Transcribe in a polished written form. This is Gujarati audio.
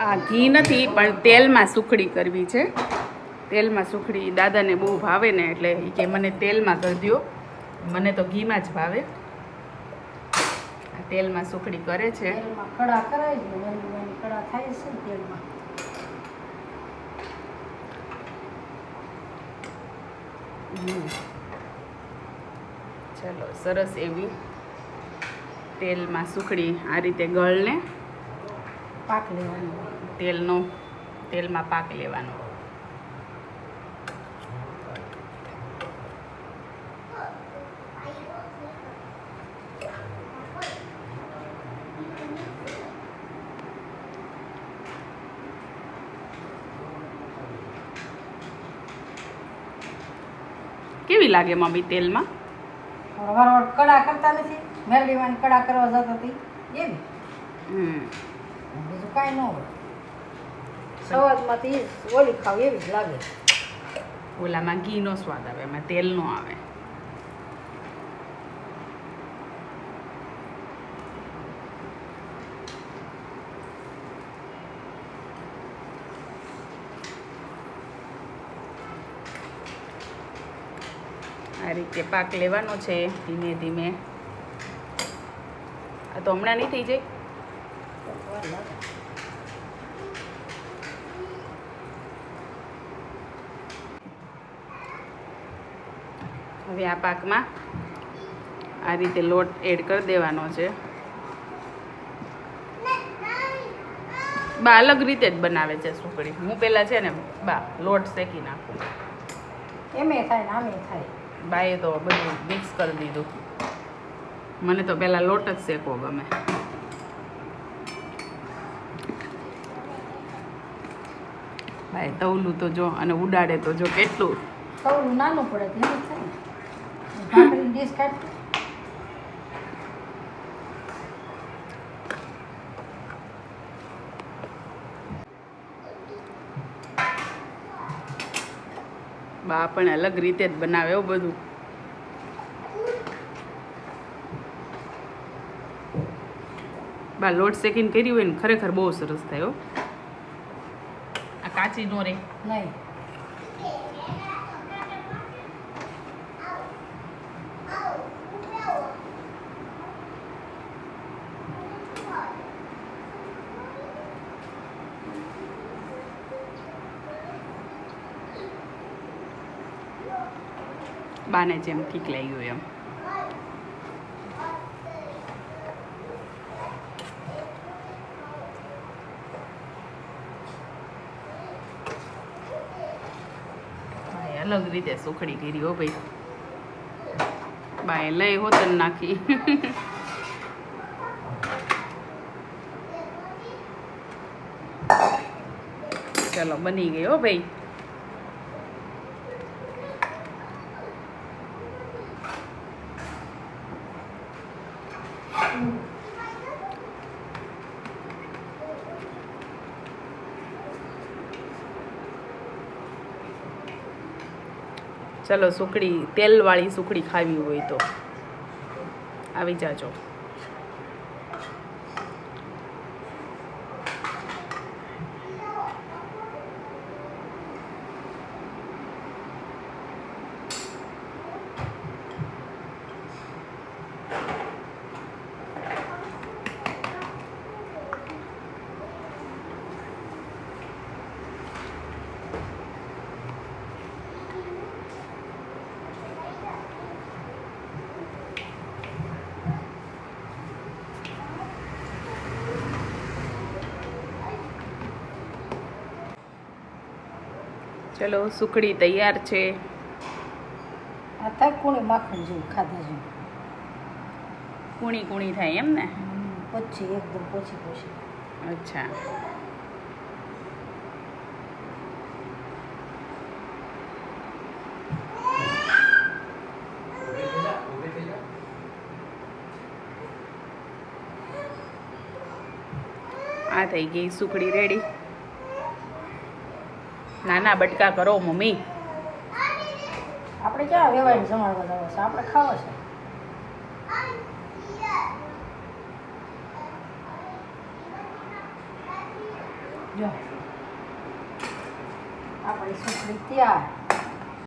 આ ઘી નથી પણ તેલમાં સુખડી કરવી છે. તેલમાં સુખડી દાદાને બહુ ભાવે ને એટલે એ કે મને તેલમાં કરી દો. મને તો ઘીમાં જ ભાવે. તેલમાં સુખડી કરે છે. કડા કરાય છે, કડા થાય છે તેલમાં. ચલો સરસ એવી તેલમાં સુખડી આ રીતે ગળને પાક લેવાનો. તેલમાં પાક લેવાનો. કેવી લાગે મમ્મી તેલમાં? વાર કડા કરતા નથી, મેરડીમાં કડા કરવા જતો હતી એવી. બીજું કાંઈ ન હોય. સવાદમાંથી ઓલી ખાવ એવી જ લાગે. ઓલામાં ઘીનો સ્વાદ આવે, એમાં તેલનો આવે. આ રીતે પાક લેવાનો છે ધીમે ધીમે. આ તો હમણાં નહીં થઈ જાય. હવે આ પાકમાં આ રીતે લોટ એડ કરી દેવાનો છે. બા અલગ રીતે જ બનાવે છે સુખડી. હું પહેલાં છે ને બા લોટ શેકી નાખું. એમે થાય ને આમે થાય. બાએ તો બધું મિક્સ કરી દીધું. મને તો પહેલાં લોટ જ શેકવો ગમે. બાએ તવલું તો જો અને ઉડાડે તો જો કેટલું. તવલું નાનું પડે તો એવું થાય ને. ભાખરીની ડીશ કાઢી. બા પણ અલગ રીતે જ બનાવે એવું બધું. બા લોટ શેકીને કર્યું હોય ને ખરેખર બહુ સરસ થાય હો. આ કાચી નો રે નહીં. બાને જેમ ઠીક લાગ્યું એમ. અલગ રીતે સુખડી કરી હો ભાઈ. બાએ લઈ હોતન નાખી. ચલો બની ગઈ હો ભાઈ. ચલો સુખડી તેલવાળી સુખડી ખાવી હોય તો આવી જાજો. ચલો સુખડી તૈયાર છે. આ થાય કોણે માખણ જેવું ખાધા જેવું. કૂણી કૂણી થાય એમ ને? પછી એકદમ પોછી પોછી. અચ્છા. આ થઈ ગઈ સુખડી રેડી. નાના બટકા કરો મમ્મી. આપણે ક્યાં વેવાઈને જમાડવા જવા છે, આપણે ખાવા છે. જો આપણી સુખડી તૈયાર